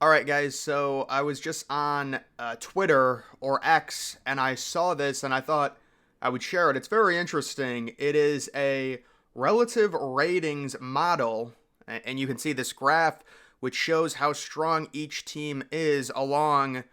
All right, guys. So I was just on Twitter or X and I saw this and I thought I would share it. It's very interesting. It is a relative ratings model, and you can see this graph which shows how strong each team is along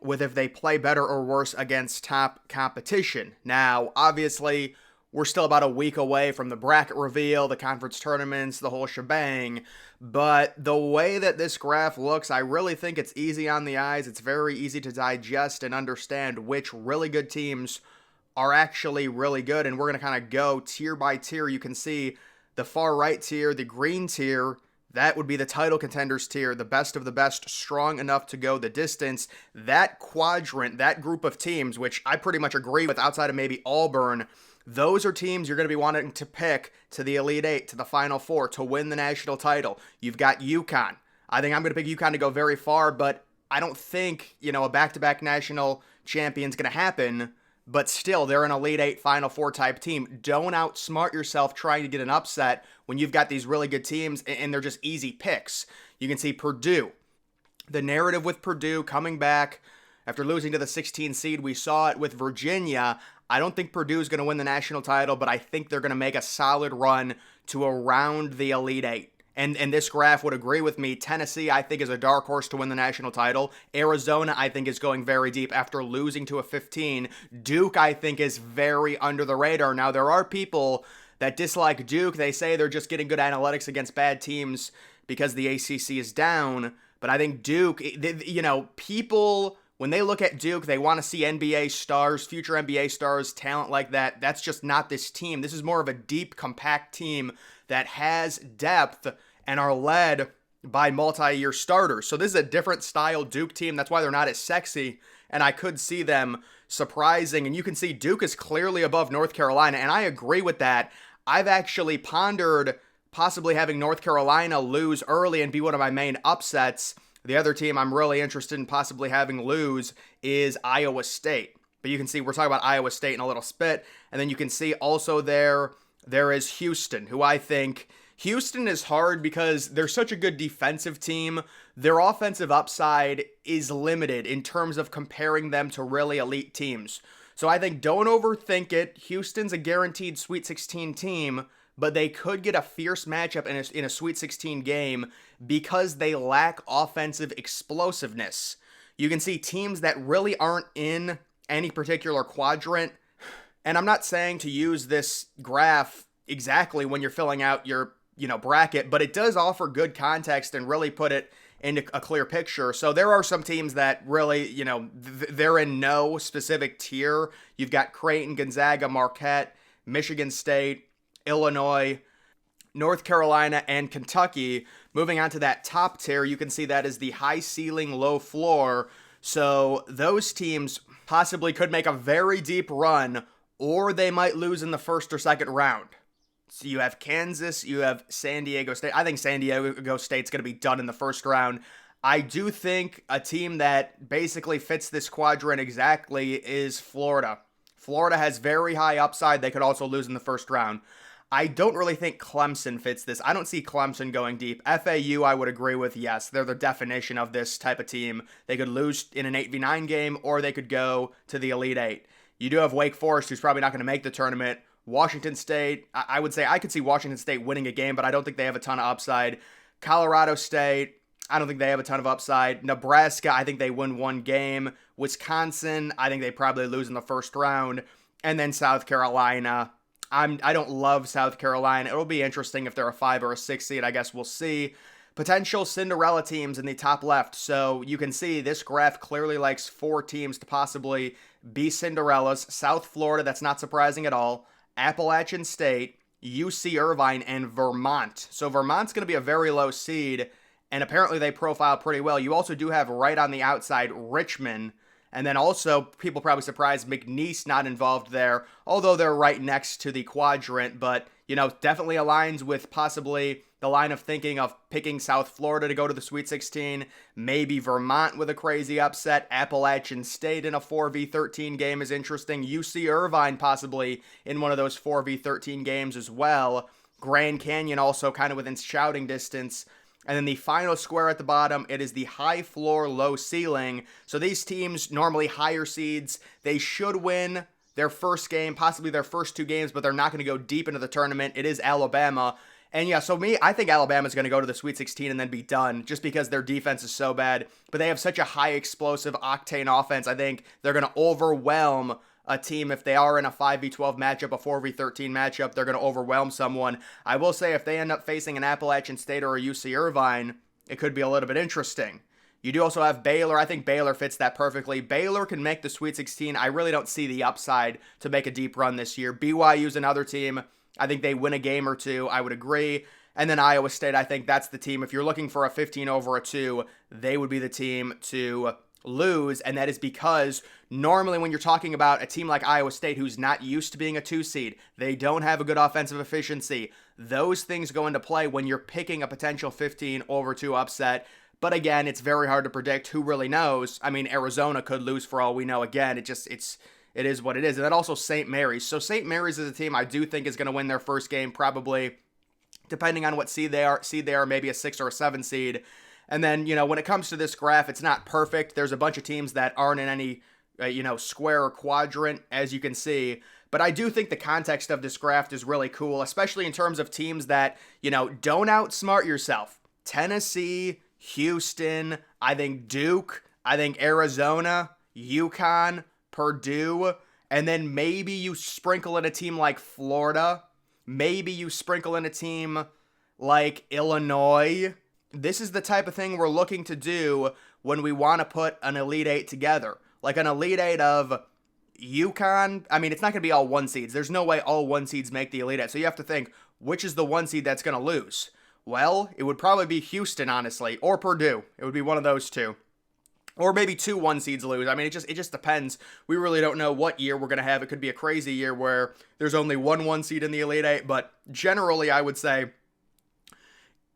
with if they play better or worse against top competition. Now, obviously, we're still about a week away from the bracket reveal, the conference tournaments, the whole shebang. But the way that this graph looks, I really think it's easy on the eyes. It's very easy to digest and understand which really good teams are actually really good. And we're going to kind of go tier by tier. You can see the far right tier, the green tier, that would be the title contenders tier, the best of the best, strong enough to go the distance. That quadrant, that group of teams, which I pretty much agree with outside of maybe Auburn, those are teams you're going to be wanting to pick to the Elite Eight, to the Final Four, to win the national title. You've got UConn. I think I'm going to pick UConn to go very far, but I don't think, a back-to-back national champion's going to happen. But still, they're an Elite Eight, Final Four type team. Don't outsmart yourself trying to get an upset when you've got these really good teams and they're just easy picks. You can see Purdue. The narrative with Purdue coming back after losing to the 16 seed, we saw it with Virginia. I don't think Purdue is going to win the national title, but I think they're going to make a solid run to around the Elite Eight. And this graph would agree with me. Tennessee, I think, is a dark horse to win the national title. Arizona, I think, is going very deep after losing to a 15. Duke, I think, is very under the radar. Now, there are people that dislike Duke. They say they're just getting good analytics against bad teams because the ACC is down. But I think Duke, people, when they look at Duke, they want to see NBA stars, future NBA stars, talent like that. That's just not this team. This is more of a deep, compact team that has depth and are led by multi-year starters. So this is a different style Duke team. That's why they're not as sexy, and I could see them surprising. And you can see Duke is clearly above North Carolina, and I agree with that. I've actually pondered possibly having North Carolina lose early and be one of my main upsets. The other team I'm really interested in possibly having lose is Iowa State. But you can see we're talking about Iowa State in a little bit. And then you can see also there is Houston, who I think Houston is hard because they're such a good defensive team. Their offensive upside is limited in terms of comparing them to really elite teams. So I think don't overthink it. Houston's a guaranteed Sweet 16 team, but they could get a fierce matchup in a Sweet 16 game because they lack offensive explosiveness. You can see teams that really aren't in any particular quadrant. And I'm not saying to use this graph exactly when you're filling out your, bracket, but it does offer good context and really put it into a clear picture. So there are some teams that really, they're in no specific tier. You've got Creighton, Gonzaga, Marquette, Michigan State, Illinois, North Carolina, and Kentucky. Moving on to that top tier, you can see that is the high ceiling, low floor. So those teams possibly could make a very deep run, or they might lose in the first or second round. So you have Kansas, you have San Diego State. I think San Diego State's going to be done in the first round. I do think a team that basically fits this quadrant exactly is Florida. Florida has very high upside. They could also lose in the first round. I don't really think Clemson fits this. I don't see Clemson going deep. FAU, I would agree with, yes. They're the definition of this type of team. They could lose in an 8v9 game, or they could go to the Elite Eight. You do have Wake Forest, who's probably not going to make the tournament. Washington State, I would say I could see Washington State winning a game, but I don't think they have a ton of upside. Colorado State, I don't think they have a ton of upside. Nebraska, I think they win one game. Wisconsin, I think they probably lose in the first round. And then South Carolina, I don't love South Carolina. It'll be interesting if they're a 5 or a 6 seed. I guess we'll see. Potential Cinderella teams in the top left. So you can see this graph clearly likes 4 teams to possibly be Cinderellas. South Florida, that's not surprising at all. Appalachian State, UC Irvine, and Vermont. So Vermont's going to be a very low seed, and apparently they profile pretty well. You also do have right on the outside Richmond, and then also people probably surprised McNeese not involved there, although they're right next to the quadrant, but definitely aligns with possibly the line of thinking of picking South Florida to go to the Sweet 16, maybe Vermont with a crazy upset, Appalachian State in a 4v13 game is interesting, UC Irvine possibly in one of those 4v13 games as well, Grand Canyon also kind of within shouting distance, And then the final square at the bottom, it is the high floor, low ceiling. So these teams, normally higher seeds, they should win their first game, possibly their first two games, but they're not going to go deep into the tournament. It is Alabama. And yeah, so I think Alabama's going to go to the Sweet 16 and then be done just because their defense is so bad. But they have such a high explosive octane offense. I think they're going to overwhelm a team. If they are in a 5v12 matchup, a 4v13 matchup, they're going to overwhelm someone. I will say if they end up facing an Appalachian State or a UC Irvine, it could be a little bit interesting. You do also have Baylor. I think Baylor fits that perfectly. Baylor can make the Sweet 16. I really don't see the upside to make a deep run this year. BYU's another team. I think they win a game or two. I would agree. And then Iowa State, I think that's the team. If you're looking for a 15 over a 2, they would be the team to lose. And that is because normally when you're talking about a team like Iowa State who's not used to being a 2 seed, they don't have a good offensive efficiency. Those things go into play when you're picking a potential 15 over 2 upset. But again, it's very hard to predict. Who really knows? I mean, Arizona could lose for all we know. Again, it is what it is. And then also St. Mary's. So St. Mary's is a team I do think is going to win their first game, probably, depending on what seed they are, maybe a 6 or a 7 seed. And then, when it comes to this graph, it's not perfect. There's a bunch of teams that aren't in any, square or quadrant, as you can see. But I do think the context of this graph is really cool, especially in terms of teams that, don't outsmart yourself. Tennessee, Houston, I think Duke, I think Arizona, UConn, Purdue, and then maybe you sprinkle in a team like Florida. Maybe you sprinkle in a team like Illinois. This is the type of thing we're looking to do when we want to put an Elite Eight together. Like an Elite Eight of UConn. I mean, it's not going to be all 1 seeds. There's no way all 1 seeds make the Elite Eight. So you have to think, which is the 1 seed that's going to lose? Well, it would probably be Houston, honestly, or Purdue. It would be one of those two. Or maybe 2 1 seeds lose. I mean, it just depends. We really don't know what year we're going to have. It could be a crazy year where there's only 1 seed in the Elite Eight. But generally, I would say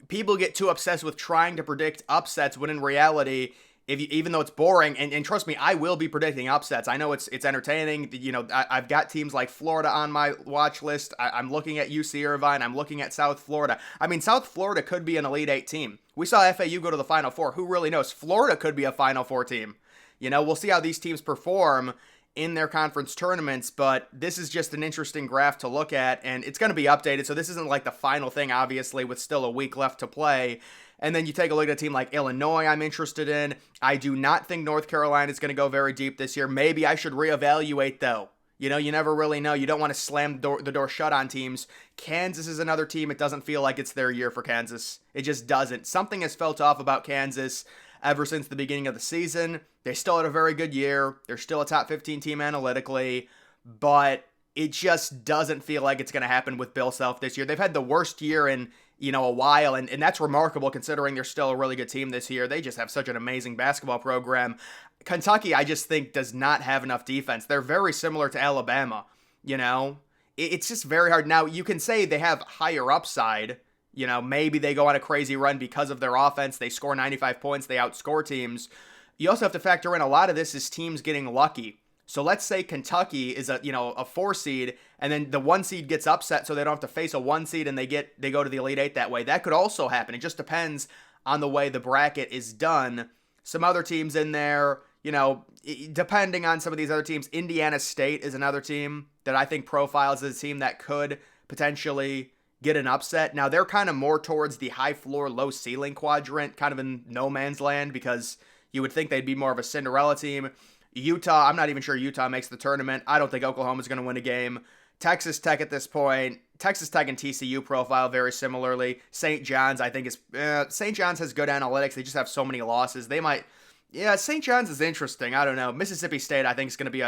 people get too obsessed with trying to predict upsets when in reality, even though it's boring, and trust me, I will be predicting upsets. I know it's entertaining. I've got teams like Florida on my watch list. I'm looking at UC Irvine. I'm looking at South Florida. I mean, South Florida could be an Elite Eight team. We saw FAU go to the Final Four. Who really knows? Florida could be a Final Four team. We'll see how these teams perform in their conference tournaments, but this is just an interesting graph to look at, and it's going to be updated, so this isn't like the final thing, obviously, with still a week left to play. And then you take a look at a team like Illinois I'm interested in. I do not think North Carolina is going to go very deep this year. Maybe I should reevaluate, though. You never really know. You don't want to slam the door shut on teams. Kansas is another team. It doesn't feel like it's their year for Kansas. It just doesn't. Something has felt off about Kansas ever since the beginning of the season. They still had a very good year. They're still a top 15 team analytically, but it just doesn't feel like it's going to happen with Bill Self this year. They've had the worst year in a while, and that's remarkable considering they're still a really good team this year. They just have such an amazing basketball program. Kentucky, I just think, does not have enough defense. They're very similar to Alabama, It's just very hard. Now, you can say they have higher upside. Maybe they go on a crazy run because of their offense. They score 95 points. They outscore teams. You also have to factor in a lot of this is teams getting lucky. So let's say Kentucky is a 4 seed, and then the 1 seed gets upset, so they don't have to face a 1 seed, and they go to the Elite Eight that way. That could also happen. It just depends on the way the bracket is done. Some other teams in there, depending on some of these other teams, Indiana State is another team that I think profiles as a team that could potentially get an upset. Now they're kind of more towards the high floor, low ceiling quadrant, kind of in no man's land, because you would think they'd be more of a Cinderella team. Utah, I'm not even sure Utah makes the tournament. I don't think Oklahoma's going to win a game. Texas Tech at this point, Texas Tech and TCU profile very similarly. St. John's, I think, St. John's has good analytics. They just have so many losses. St. John's is interesting. I don't know. Mississippi State, I think, is going to be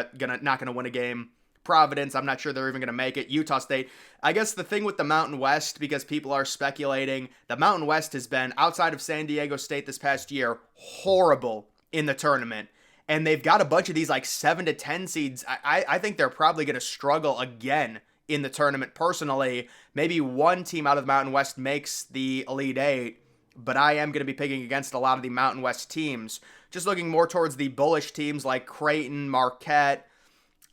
not going to win a game. Providence, I'm not sure they're even going to make it. Utah State. I guess the thing with the Mountain West, because people are speculating, the Mountain West has been, outside of San Diego State this past year, horrible in the tournament. And they've got a bunch of these like 7 to 10 seeds. I think they're probably going to struggle again in the tournament. Personally, maybe one team out of the Mountain West makes the Elite Eight, but I am going to be picking against a lot of the Mountain West teams. Just looking more towards the bullish teams like Creighton, Marquette.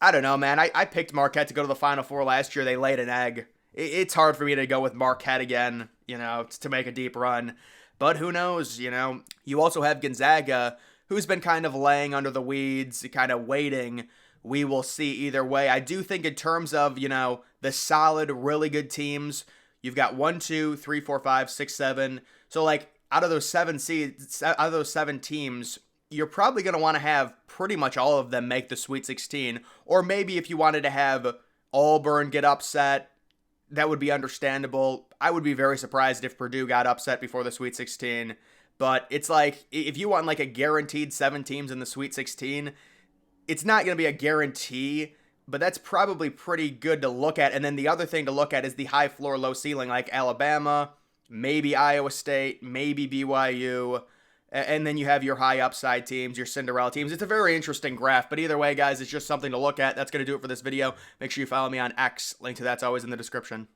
I don't know, man. I picked Marquette to go to the Final Four last year. They laid an egg. It's hard for me to go with Marquette again, to make a deep run. But who knows, you know? You also have Gonzaga, who's been kind of laying under the weeds, kind of waiting. We will see either way. I do think in terms of, you know, the solid, really good teams, you've got 1, 2, 3, 4, 5, 6, 7. So like out of those 7 seeds, out of those 7 teams, you're probably going to want to have pretty much all of them make the Sweet 16. Or maybe if you wanted to have Auburn get upset, that would be understandable. I would be very surprised if Purdue got upset before the Sweet 16. But it's like, if you want like a guaranteed 7 teams in the Sweet 16, it's not going to be a guarantee, but that's probably pretty good to look at. And then the other thing to look at is the high floor, low ceiling, like Alabama, maybe Iowa State, maybe BYU. And then you have your high upside teams, your Cinderella teams. It's a very interesting graph, but either way, guys, it's just something to look at. That's going to do it for this video. Make sure you follow me on X. Link to that's always in the description.